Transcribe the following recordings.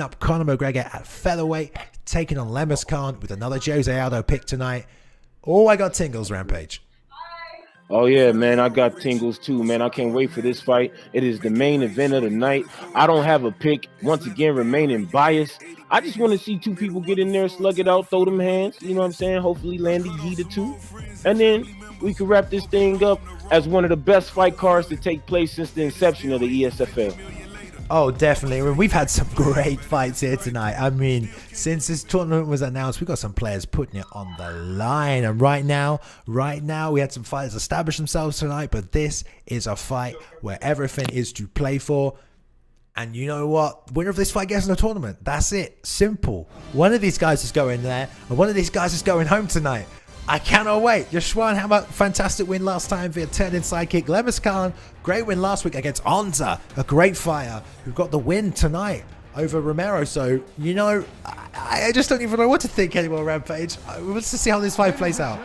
up Conor McGregor at featherweight, taking on LemusKhan with another Jose Aldo pick tonight. Oh, I got tingles, Rampage. Oh, yeah, man, I got tingles too, man. I can't wait for this fight. It is the main event of the night. I don't have a pick. Once again, remaining biased. I just want to see two people get in there, slug it out, throw them hands. You know what I'm saying? Hopefully land a yeet or two. And then we can wrap this thing up as one of the best fight cards to take place since the inception of the ESFL. Oh, definitely. We've had some great fights here tonight. I mean, since this tournament was announced, we got some players putting it on the line. And right now, we had some fighters establish themselves tonight. But this is a fight where everything is to play for. And you know what? Winner of this fight gets in the tournament. That's it. Simple. One of these guys is going there, and one of these guys is going home tonight. I cannot wait. YeshuaHammer, fantastic win last time via turn-in sidekick. LemusKhan, great win last week against Onza, a great fighter who got the win tonight over Romero. So, you know, I just don't even know what to think anymore, Rampage. Let's just see how this fight plays out.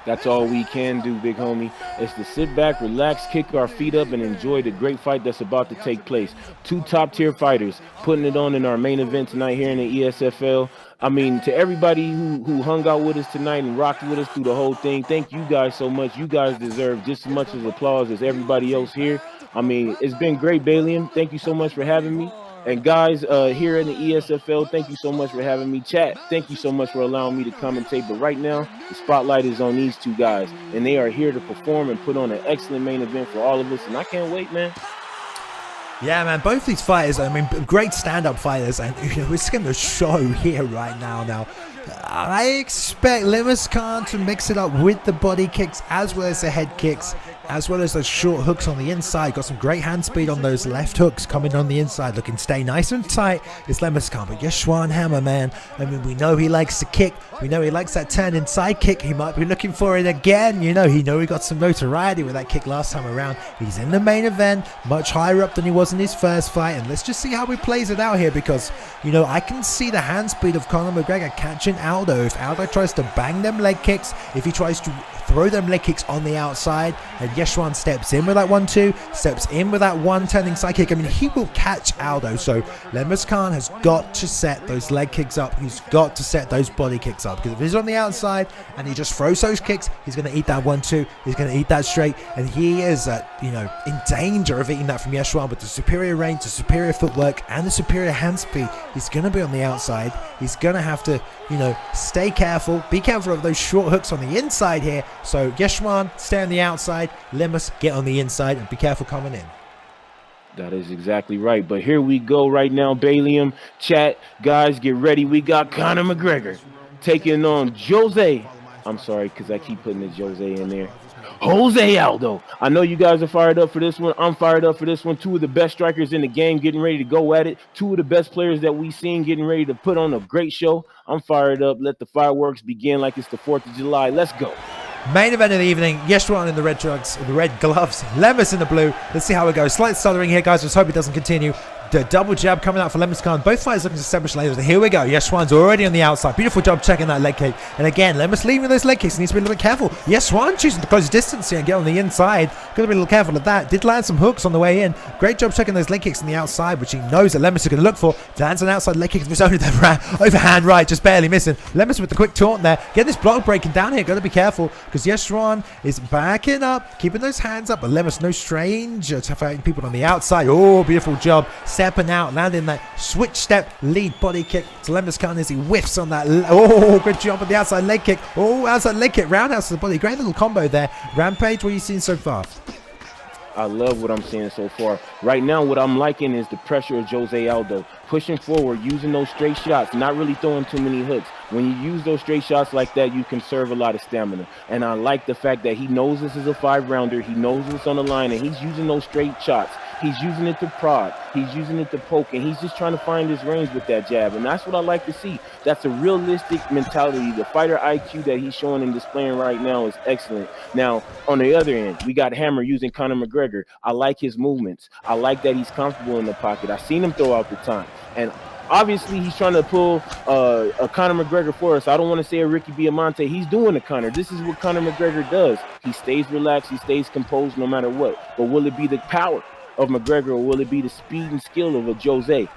That's all we can do, big homie. It's to sit back, relax, kick our feet up, and enjoy the great fight that's about to take place. Two top-tier fighters putting it on in our main event tonight here in the ESFL. I mean, to everybody who hung out with us tonight and rocked with us through the whole thing, thank you guys so much. You guys deserve just as much as applause as everybody else here. I mean, it's been great, Balium. Thank you so much for having me. And guys, here in the ESFL, thank you so much for having me. Chat, thank you so much for allowing me to commentate. But right now, the spotlight is on these two guys, and they are here to perform and put on an excellent main event for all of us. And I can't wait, man. Yeah, man, both these fighters, I mean, great stand-up fighters, and you know, it's going to show here right now. I expect LemusKhan to mix it up with the body kicks as well as the head kicks, as well as those short hooks on the inside. Got some great hand speed on those left hooks coming on the inside, looking stay nice and tight. It's LemusKhan, but YeshuaHammer, man, I mean, we know he likes to kick. We know he likes that turn inside kick. He might be looking for it again. You know, he got some notoriety with that kick last time around. He's in the main event, much higher up than he was in his first fight, and let's just see how he plays it out here, because, you know, I can see the hand speed of Conor McGregor catching Aldo. If Aldo tries to bang them leg kicks, if he tries to throw them leg kicks on the outside, and YeshuaHammer steps in with that 1-2, steps in with that one turning side kick, I mean, he will catch Aldo. So LemusKhan has got to set those leg kicks up. He's got to set those body kicks up, because if he's on the outside and he just throws those kicks, he's going to eat that 1-2, he's going to eat that straight, and he is you know, in danger of eating that from YeshuaHammer. With the superior range, the superior footwork, and the superior hand speed, he's going to be on the outside. He's going to have to, you know, stay careful, be careful of those short hooks on the inside here. So YeshuaHammer, stay on the outside, Lemus, get on the inside, and be careful coming in. That is exactly right. But here we go right now, Balium. Chat, guys, get ready. We got Conor McGregor taking on Jose. I'm sorry, because I keep putting the Jose in there. Jose Aldo. I know you guys are fired up for this one. I'm fired up for this one. Two of the best strikers in the game getting ready to go at it. Two of the best players that we've seen getting ready to put on a great show. I'm fired up. Let the fireworks begin like it's the 4th of July. Let's go. Main event of the evening, YeshuaHammer in the red drugs, the red gloves, Lemus in the blue. Let's see how it goes. Slight stuttering here, guys. Let's hope it doesn't continue. The double jab coming out for LemusKhan. Both fighters looking to establish layers. Here we go. YeshuaHammer's already on the outside. Beautiful job checking that leg kick. And again, Lemus leaving those leg kicks. He needs to be a little bit careful. YeshuaHammer choosing to close distance here and get on the inside. Got to be a little careful of that. Did land some hooks on the way in. Great job checking those leg kicks on the outside, which he knows that Lemus is going to look for. Lands an outside leg kick of his own overhand right, just barely missing. Lemus with the quick taunt there. Get this block breaking down here. Got to be careful, because YeshuaHammer is backing up, keeping those hands up. But Lemus, no stranger to fighting people on the outside. Oh, beautiful job. Stepping out, landing that switch step lead body kick to LemusKhan as he whiffs on that. Oh, good job on the outside leg kick. Oh, outside leg kick, roundhouse to the body. Great little combo there. Rampage, what are you seeing so far? I love what I'm seeing so far. Right now, what I'm liking is the pressure of Jose Aldo. Pushing forward, using those straight shots, not really throwing too many hooks. When you use those straight shots like that, you conserve a lot of stamina. And I like the fact that he knows this is a 5-rounder. He knows what's on the line, and he's using those straight shots. He's using it to prod. He's using it to poke, and he's just trying to find his range with that jab. And that's what I like to see. That's a realistic mentality. The fighter IQ that he's showing and displaying right now is excellent. Now, on the other end, we got Hammer using Conor McGregor. I like his movements. I like that he's comfortable in the pocket. I've seen him throw out the time. And obviously, he's trying to pull a Conor McGregor for us. I don't want to say a Ricky Diamante. He's doing a Conor. This is what Conor McGregor does. He stays relaxed. He stays composed no matter what. But will it be the power of McGregor, or will it be the speed and skill of a Jose?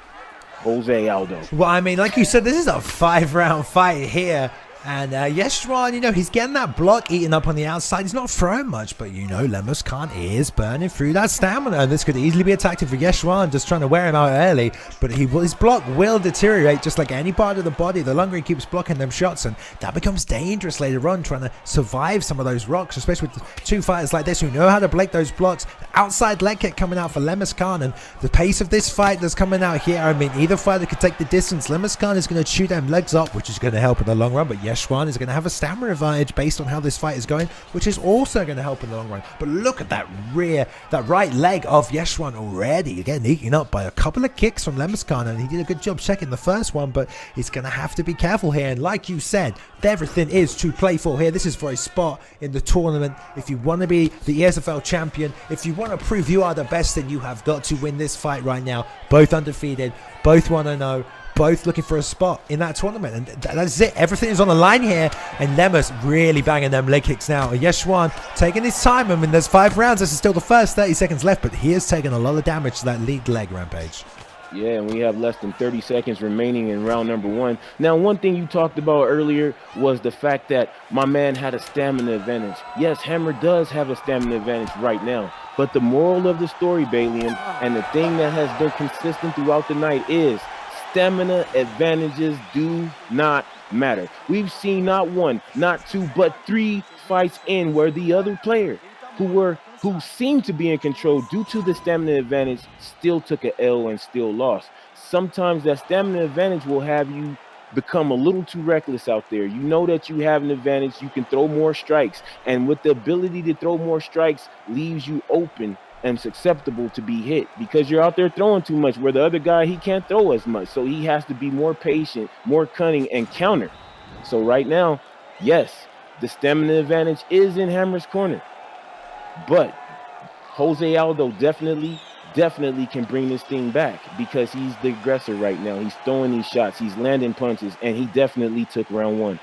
Jose Aldo. Well, I mean, like you said, this is a 5-round fight here. And YeshuaHammer, you know, he's getting that block eaten up on the outside. He's not throwing much, but, you know, LemusKhan is burning through that stamina. And this could easily be a tactic for YeshuaHammer, just trying to wear him out early. But his block will deteriorate just like any part of the body the longer he keeps blocking them shots. And that becomes dangerous later on, trying to survive some of those rocks, especially with two fighters like this who know how to break those blocks. Outside leg kick coming out for LemusKhan. And the pace of this fight that's coming out here, I mean, either fighter could take the distance. LemusKhan is going to chew them legs up, which is going to help in the long run. But YeshuaHammer is going to have a stamina advantage based on how this fight is going, which is also going to help in the long run. But look at that right leg of YeshuaHammer already getting eaten up by a couple of kicks from LemusKhan, and he did a good job checking the first one, but he's going to have to be careful here. And like you said, everything is to play for here. This is for a spot in the tournament. If you want to be the ESFL champion, if you want to prove you are the best, then you have got to win this fight right now. Both undefeated, both 1-0. Both looking for a spot in that tournament, and that's it. Everything is on the line here, and Lemus really banging them leg kicks now. And YeshuaHammer taking his time. I mean, there's 5 rounds. This is still the first 30 seconds left, but he has taken a lot of damage to that lead leg, Rampage. Yeah, and we have less than 30 seconds remaining in round number 1. Now, one thing you talked about earlier was the fact that my man had a stamina advantage. Yes, Hammer does have a stamina advantage right now, but the moral of the story, Balium, and the thing that has been consistent throughout the night is stamina advantages do not matter. We've seen not 1, not 2, but 3 fights in where the other player who seemed to be in control due to the stamina advantage still took an L and still lost. Sometimes that stamina advantage will have you become a little too reckless out there. You know that you have an advantage, you can throw more strikes, and with the ability to throw more strikes leaves you open and susceptible to be hit because you're out there throwing too much, where the other guy, he can't throw as much, so he has to be more patient, more cunning, and counter. So right now, yes, the stamina advantage is in Hammer's corner, but Jose Aldo definitely can bring this thing back because he's the aggressor right now. He's throwing these shots, he's landing punches, and he definitely took round 1.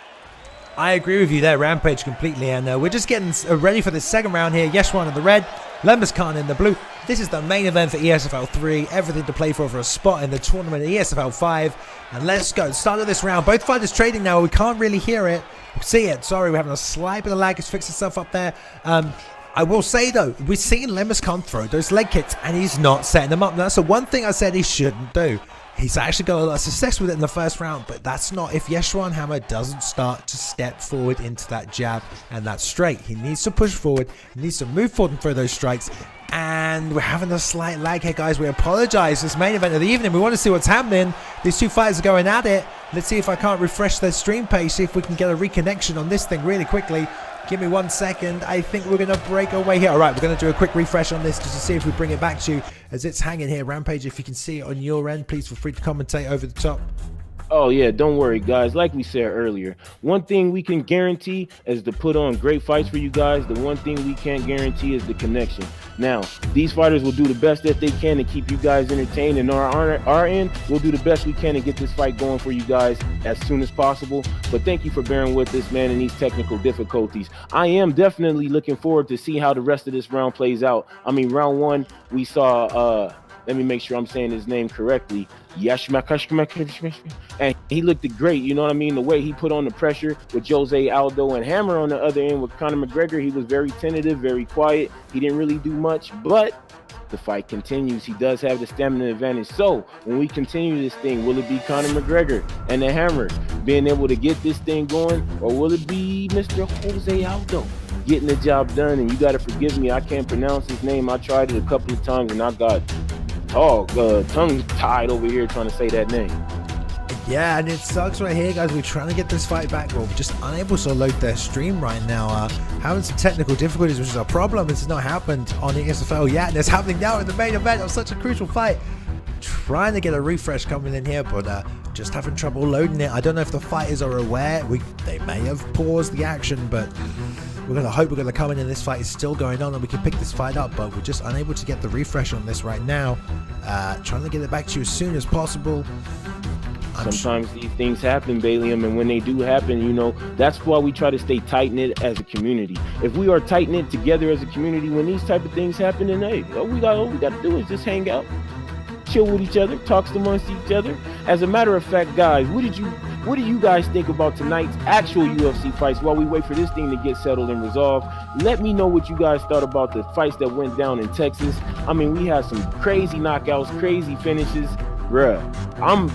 I agree with you there, Rampage, completely. And we're just getting ready for the second round here. YeshuaHammer in the red, LemusKhan in the blue. This is the main event for ESFL 3. Everything to play for a spot in the tournament at ESFL 5. And let's go. Start of this round. Both fighters trading now. We can't really hear it. See it. Sorry, we're having a slight bit of lag. It's fixed itself up there. I will say, though, we've seen LemusKhan throw those leg kicks, and he's not setting them up. That's the one thing I said he shouldn't do. He's actually got a lot of success with it in the first round, but that's not if YeshuaHammer doesn't start to step forward into that jab and that straight. He needs to push forward, he needs to move forward and throw those strikes. And we're having a slight lag here, guys. We apologize. This main event of the evening, we want to see what's happening. These two fighters are going at it. Let's see if I can't refresh their stream page, see if we can get a reconnection on this thing really quickly. Give me 1 second. I think we're going to break away here. All right, we're going to do a quick refresh on this just to see if we bring it back to you as it's hanging here. Rampage, if you can see it on your end, please feel free to commentate over the top. Oh yeah, don't worry guys. Like we said earlier, one thing we can guarantee is to put on great fights for you guys. The one thing we can't guarantee is the connection. Now, these fighters will do the best that they can to keep you guys entertained, and on our end, we'll do the best we can to get this fight going for you guys as soon as possible. But thank you for bearing with us, man, in these technical difficulties. I am definitely looking forward to see how the rest of this round plays out. I mean, round 1, we saw let me make sure I'm saying his name correctly. YeshuaHammer. And he looked great, you know what I mean? The way he put on the pressure with Jose Aldo and Hammer on the other end with Conor McGregor, he was very tentative, very quiet. He didn't really do much, but the fight continues. He does have the stamina advantage. So when we continue this thing, will it be Conor McGregor and the Hammer being able to get this thing going, or will it be Mr. Jose Aldo getting the job done? And you got to forgive me, I can't pronounce his name. I tried it a couple of times and I got tongue tied over here trying to say that name. Yeah, and it sucks right here, guys. We're trying to get this fight back, but we're just unable to load their stream right now. Having some technical difficulties, which is a problem. This has not happened on ESFL yet, and it's happening now in the main event of such a crucial fight. Trying to get a refresh coming in here, but just having trouble loading it. I don't know if the fighters are aware. They may have paused the action, but we're going to hope we're going to come in and this fight is still going on and we can pick this fight up, but we're just unable to get the refresh on this right now. Trying to get it back to you as soon as possible. Sometimes these things happen, Balium, and when they do happen, you know, that's why we try to stay tight-knit as a community. If we are tight-knit together as a community, when these type of things happen, then hey, all we got to do is just hang out, chill with each other, talks amongst each other. As a matter of fact, guys, what do you guys think about tonight's actual UFC fights while we wait for this thing to get settled and resolved? Let me know what you guys thought about the fights that went down in Texas. I mean, we had some crazy knockouts, crazy finishes. Bruh,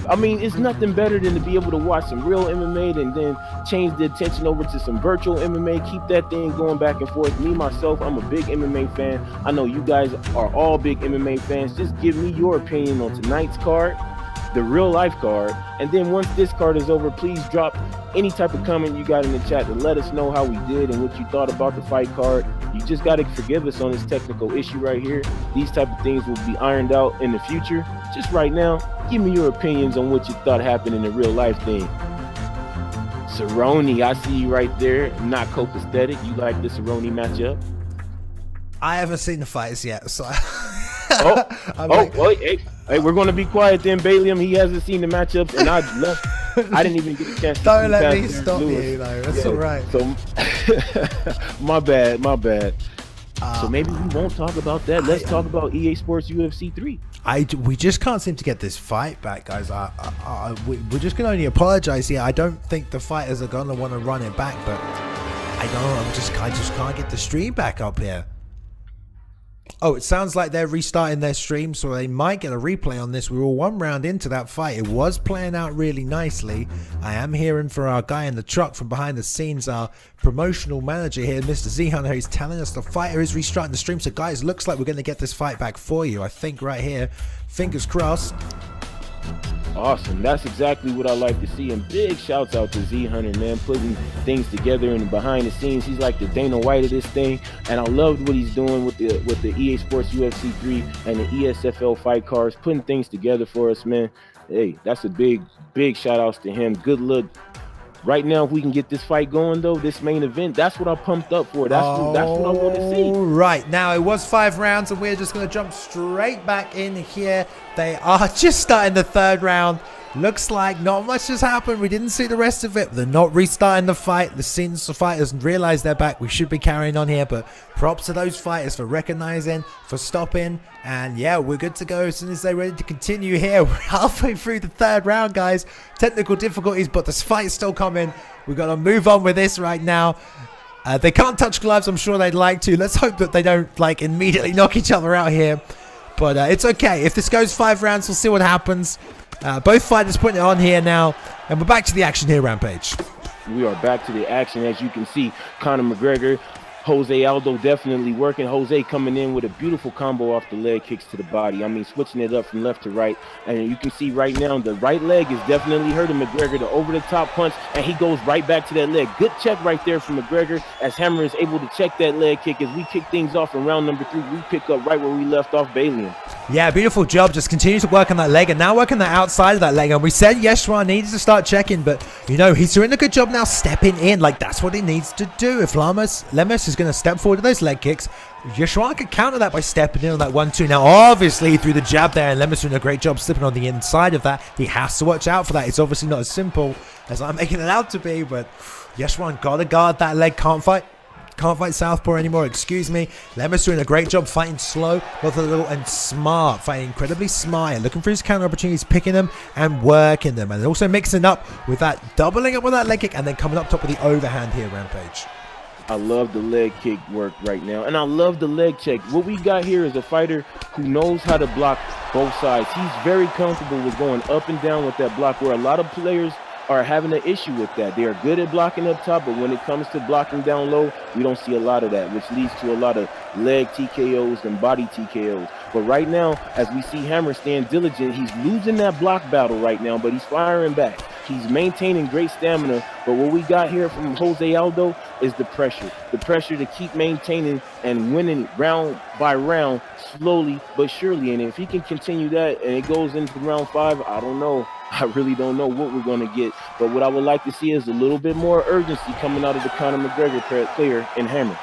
I mean, it's nothing better than to be able to watch some real MMA and then change the attention over to some virtual MMA. Keep that thing going back and forth. Me, myself, I'm a big MMA fan. I know you guys are all big MMA fans. Just give me your opinion on tonight's card, the real life card, and then once this card is over, please drop any type of comment you got in the chat to let us know how we did and what you thought about the fight card. You just got to forgive us on this technical issue right here. These type of things will be ironed out in the future. Just right now, give me your opinions on what you thought happened in the real life thing. Cerrone, I see you right there. Not copacetic. You like the Cerrone matchup? I haven't seen the fights yet, so Hey, we're going to be quiet then, Balium. He hasn't seen the matchups, and I left. I didn't even get a chance to don't let me stop you, though. That's all right. So, my bad. So maybe we won't talk about that. Let's talk about EA Sports UFC 3. We just can't seem to get this fight back, guys. We're just going to only apologize here. I don't think the fighters are going to want to run it back, but I just can't get the stream back up here. Oh, it sounds like they're restarting their stream, so they might get a replay on this. We were 1 round into that fight. It was playing out really nicely. I am hearing for our guy in the truck from behind the scenes, our promotional manager here, Mr. Z-Hunter. He's telling us the fighter is restarting the stream. So, guys, looks like we're going to get this fight back for you, I think, right here. Fingers crossed. Awesome. That's exactly what I like to see. And big shouts out to Z-Hunter, man, putting things together and behind the scenes. He's like the Dana White of this thing. And I loved what he's doing with the EA Sports UFC 3 and the ESFL fight cards, putting things together for us, man. Hey, that's a big shout outs to him. Good luck. Right now, if we can get this fight going, though, this main event, that's what I'm pumped up for. That's what I want to see. Right. Now, it was 5 rounds, and we're just going to jump straight back in here. They are just starting the 3rd round. Looks like not much has happened. We didn't see the rest of it. They're not restarting the fight. The scenes the fighters realize they're back. We should be carrying on here, but props to those fighters for recognizing, for stopping, and yeah, we're good to go as soon as they're ready to continue here. We're halfway through the 3rd round, guys. Technical difficulties, but this fight's still coming. We've got to move on with this right now. They can't touch gloves. I'm sure they'd like to. Let's hope that they don't like immediately knock each other out here. But it's okay. If this goes 5 rounds, we'll see what happens. Both fighters putting it on here now. And we're back to the action here, Rampage. We are back to the action. As you can see, Conor McGregor, Jose Aldo definitely working. Jose coming in with a beautiful combo off the leg kicks to the body. I mean, switching it up from left to right. And you can see right now the right leg is definitely hurting McGregor. The over-the-top punch, and he goes right back to that leg. Good check right there from McGregor as Hammer is able to check that leg kick. As we kick things off in round number 3, we pick up right where we left off Balian. Yeah, beautiful job. Just continue to work on that leg and now work on the outside of that leg. And we said Yeshua needs to start checking, but, you know, he's doing a good job now stepping in. Like, that's what he needs to do. If Lemus is going to step forward to those leg kicks, Yeshua could counter that by stepping in on that 1-2. Now, obviously, through the jab there, and Lemus doing a great job slipping on the inside of that. He has to watch out for that. It's obviously not as simple as I'm making it out to be, but Yeshua got to guard that leg. Can't fight southpaw anymore, excuse me. Lemus doing a great job fighting slow, both a little and smart, fighting incredibly smart, looking for his counter opportunities, picking them and working them, and also mixing up with that, doubling up with that leg kick, and then coming up top with the overhand here, Rampage. I love the leg kick work right now, and I love the leg check. What we got here is a fighter who knows how to block both sides. He's very comfortable with going up and down with that block, where a lot of players are having an issue with that. They are good at blocking up top, but when it comes to blocking down low, we don't see a lot of that, which leads to a lot of leg TKOs and body TKOs. But right now, as we see Hammer staying diligent, he's losing that block battle right now, but he's firing back. He's maintaining great stamina, but what we got here from Jose Aldo is the pressure to keep maintaining and winning round by round, slowly but surely. And if he can continue that and it goes into round 5, I don't know. I really don't know what we're going to get. But what I would like to see is a little bit more urgency coming out of the Conor McGregor player in Hammer.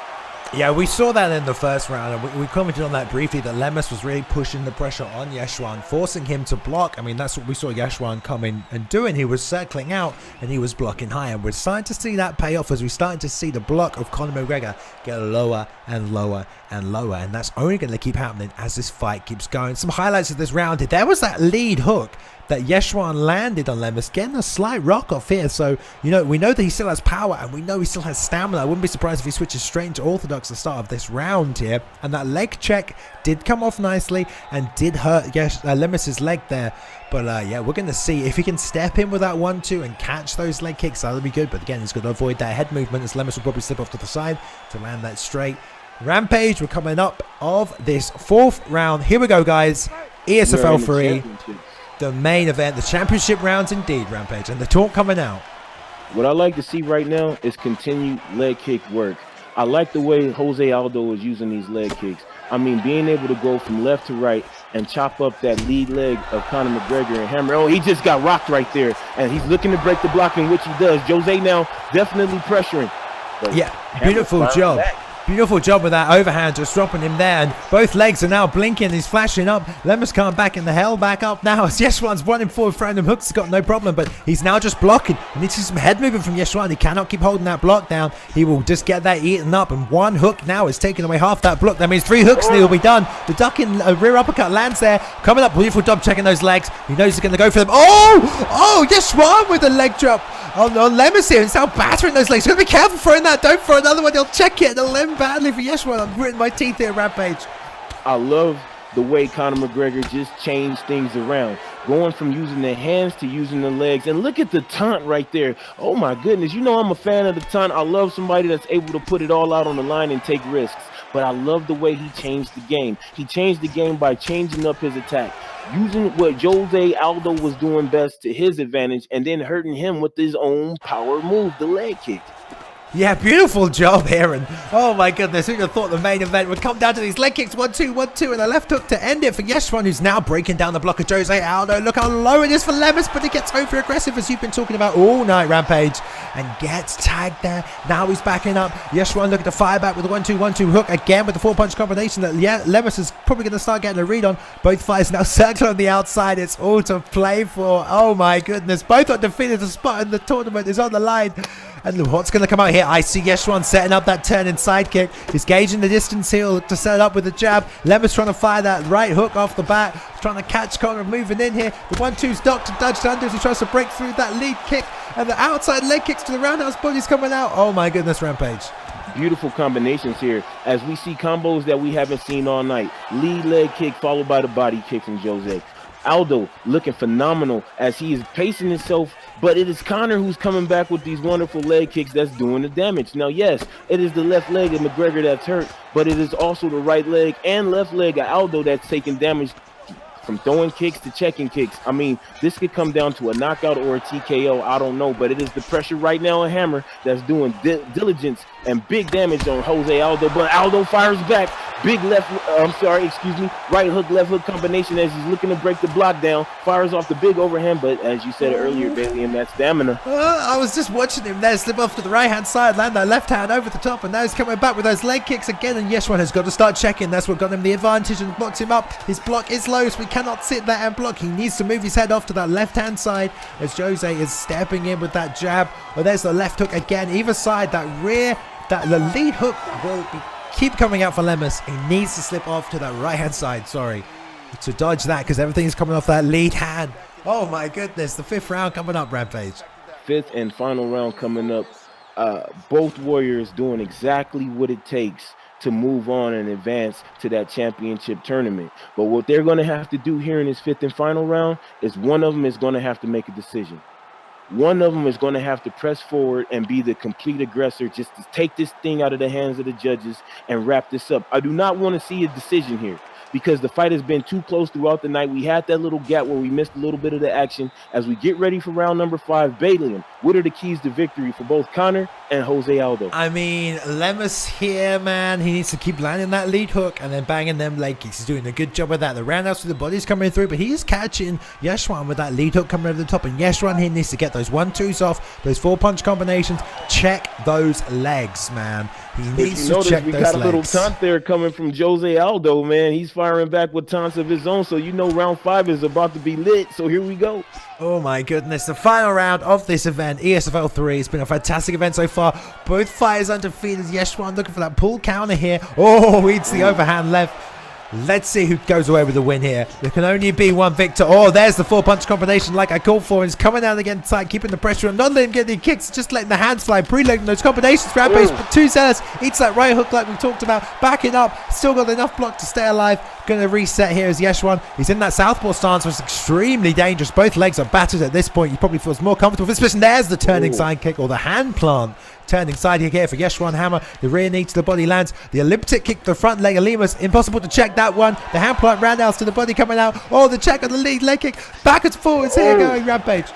Yeah, we saw that in the first round, and we commented on that briefly, that Lemus was really pushing the pressure on Yeshuan, forcing him to block. I mean, that's what we saw Yeshuan come in and doing. He was circling out, and he was blocking high, and we're starting to see that pay off as we're starting to see the block of Conor McGregor get lower and lower and lower, and that's only going to keep happening as this fight keeps going. Some highlights of this round, there was that lead hook that Yeshuan landed on Lemus, getting a slight rock off here. So, you know, we know that he still has power, and we know he still has stamina. I wouldn't be surprised if he switches straight into orthodox at the start of this round here. And that leg check did come off nicely and did hurt Lemus's leg there. But yeah, we're going to see if he can step in with that 1-2 and catch those leg kicks. That'll be good. But again, he's got to avoid that head movement, as Lemus will probably slip off to the side to land that straight. Rampage, we're coming up of this fourth round. Here we go, guys. ESFL 3. The main event, the championship rounds indeed, Rampage, and the talk coming out. What I like to see right now is continued leg kick work. I like the way Jose Aldo is using these leg kicks. I mean, being able to go from left to right and chop up that lead leg of Conor McGregor and hammer. Oh, he just got rocked right there, and he's looking to break the block, in which he does. Jose now definitely pressuring. Yeah, beautiful job. Beautiful job with that overhand, just dropping him there, and both legs are now blinking. He's flashing up. LemusKhan back in the hell, back up now as Yeshuan's running forward, throwing them hooks. He's got no problem, but he's now just blocking. He needs to see some head movement from Yeshuan. He cannot keep holding that block down. He will just get that eaten up, and one hook now is taking away half that block. That means 3 hooks and he'll be done. The ducking rear uppercut lands there. Coming up, beautiful job checking those legs. He knows he's going to go for them. Oh, Yeshuan with the leg drop on Lemus here. It's now battering those legs. He's got to be careful throwing that. Don't throw another one. He'll check it. He'll limb badly for Yeshuan. I'm gritting my teeth here, Rampage. I love the way Conor McGregor just changed things around, going from using the hands to using the legs. And look at the taunt right there. Oh my goodness, you know I'm a fan of the taunt. I love somebody that's able to put it all out on the line and take risks. But I love the way he changed the game. He changed the game by changing up his attack, using what Jose Aldo was doing best to his advantage, and then hurting him with his own power move, the leg kick. Yeah, beautiful job here, and oh my goodness, who'd have thought the main event would come down to these leg kicks, 1-2, 1-2, and a left hook to end it for Yeshuan, who's now breaking down the block of Jose Aldo. Look how low it is for Lemus, but he gets over aggressive, as you've been talking about all night, Rampage, and gets tagged there. Now he's backing up. Yeshuan looking to fire back with a 1-2, 1-2 hook again with the 4-punch combination that Lemus is probably going to start getting a read on. Both fighters now circling on the outside. It's all to play for. Oh my goodness, both are defeated. The spot in the tournament is on the line. And what's going to come out here? I see Yeshuan setting up that turn and side kick. He's gauging the distance here to set it up with the jab. Lemus trying to fire that right hook off the bat. Trying to catch Conor moving in here. The 1-2's ducked and dodged under as he tries to break through that lead kick. And the outside leg kicks to the roundhouse bodies coming out. Oh my goodness, Rampage. Beautiful combinations here as we see combos that we haven't seen all night. Lead leg kick followed by the body kick from Jose. Aldo looking phenomenal as he is pacing himself, but it is Conor who's coming back with these wonderful leg kicks that's doing the damage. Now, yes, it is the left leg of McGregor that's hurt, but it is also the right leg and left leg of Aldo that's taking damage from throwing kicks to checking kicks. I mean, this could come down to a knockout or a TKO. I don't know, but it is the pressure right now on Hammer that's doing diligence and big damage on Jose Aldo. But Aldo fires back. Big right hook, left hook combination as he's looking to break the block down. Fires off the big overhand, but as you said earlier, Bailey, and that stamina. I was just watching him there slip off to the right hand side, land that left hand over the top, and now he's coming back with those leg kicks again. And Yeshuan has got to start checking. That's what got him the advantage and blocked him up. His block is low, so we cannot sit there and block. He needs to move his head off to that left hand side as Jose is stepping in with that jab. Well, there's the left hook again. Either side, that rear, the lead hook will keep coming out for Lemus. He needs to slip off to that right hand side, to dodge that, because everything's coming off that lead hand. Oh my goodness, the 5th round coming up, Rampage. 5th and final round coming up. Both warriors doing exactly what it takes to move on and advance to that championship tournament. But what they're going to have to do here in this 5th and final round is one of them is going to have to make a decision. One of them is going to have to press forward and be the complete aggressor, just to take this thing out of the hands of the judges and wrap this up. I do not want to see a decision here because the fight has been too close throughout the night. We had that little gap where we missed a little bit of the action. As we get ready for round number 5, Bailey, what are the keys to victory for both Conor and Jose Aldo. I mean, Lemus here, man, he needs to keep landing that lead hook and then banging them leg kicks. He's doing a good job with that. The roundhouse with the body's coming through, but he is catching Yeshuan with that lead hook coming over the top. And Yeshuan here needs to get those 1-2s off, those 4-punch combinations. Check those legs, man. He needs to check those legs. We got a little taunt there coming from Jose Aldo, man. He's firing back with taunts of his own, so you know round 5 is about to be lit. So here we go. Oh my goodness, the final round of this event, ESFL 3. It's been a fantastic event so far. Both fighters undefeated. Yeshuan looking for that pull counter here. Oh, eats the overhand left. Let's see who goes away with the win here. There can only be one victor. Oh, there's the 4-punch combination like I called for. He's coming down again tight, keeping the pressure on, not letting him get any kicks, just letting the hands fly, preloading those combinations. Rampage, but too zealous. Eats that right hook like we talked about. Backing up, still got enough block to stay alive. Going to reset here as Yeshuan. He's in that southpaw stance, which is extremely dangerous. Both legs are battered at this point. He probably feels more comfortable for this position. There's the turning side kick, or the hand plant. Turning side kick here for YeshuaHammer. The rear knee to the body lands. The elliptic kick to the front leg of Lemus. Impossible to check that one. The hand plant roundhouse to the body coming out. Oh, the check on the lead leg kick. Backwards, forwards here going Rampage.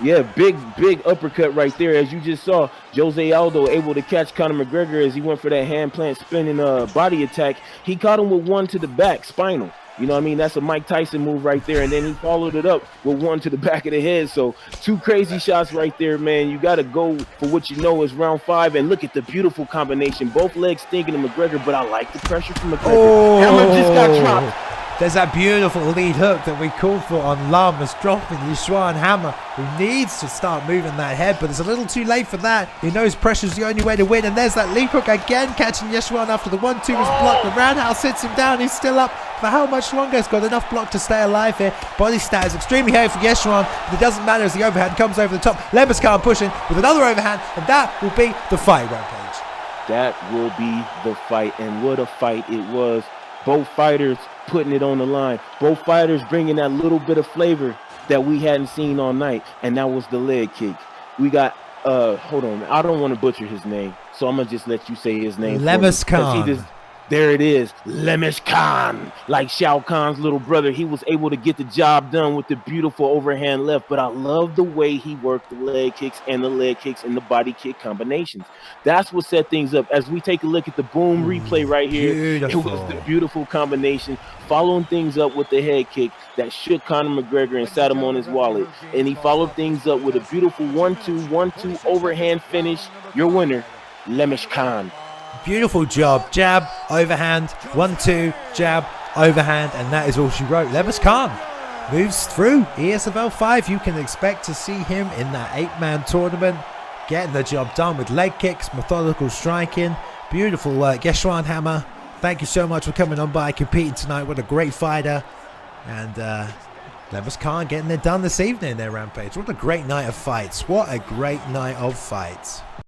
Yeah, big uppercut right there. As you just saw, Jose Aldo able to catch Conor McGregor as he went for that hand plant spinning body attack. He caught him with one to the back, spinal. You know what I mean? That's a Mike Tyson move right there. And then he followed it up with one to the back of the head. So 2 crazy shots right there, man. You got to go for what you know is round 5. And look at the beautiful combination. Both legs stinking to McGregor, but I like the pressure from McGregor. Oh, Hammer just got dropped. There's that beautiful lead hook that we called for on Lemus, dropping YeshuaHammer, who needs to start moving that head, but it's a little too late for that. He knows pressure's the only way to win, and there's that lead hook again, catching Yeshuan after the 1-2 was blocked. The roundhouse hits him down. He's still up for how much longer? He's got enough block to stay alive here. Body stat is extremely heavy for Yeshuan, but it doesn't matter as the overhand comes over the top. LemusKhan pushing with another overhand, and that will be the fight, Rampage. That will be the fight, and what a fight it was. Both fighters putting it on the line. Both fighters bringing that little bit of flavor that we hadn't seen all night, and that was the leg kick. We got, hold on, I don't want to butcher his name, so I'm going to just let you say his name. LemusKhan. There it is, LemusKhan. Like Shao Kahn's little brother, he was able to get the job done with the beautiful overhand left, but I love the way he worked the leg kicks and the body kick combinations. That's what set things up. As we take a look at the boom replay right here, beautiful. It was the beautiful combination, following things up with the head kick that shook Conor McGregor and sat him on his wallet. And he followed things up with a beautiful 1-2 overhand finish. Your winner, LemusKhan. Beautiful job. Jab, overhand, 1-2, jab, overhand, and that is all she wrote. LemusKhan moves through ESFL 5. You can expect to see him in that 8-man tournament, getting the job done with leg kicks, methodical striking. Beautiful work. YeshuaHammer, thank you so much for coming on by, competing tonight. What a great fighter. And LemusKhan getting it done this evening there, Rampage. What a great night of fights. What a great night of fights.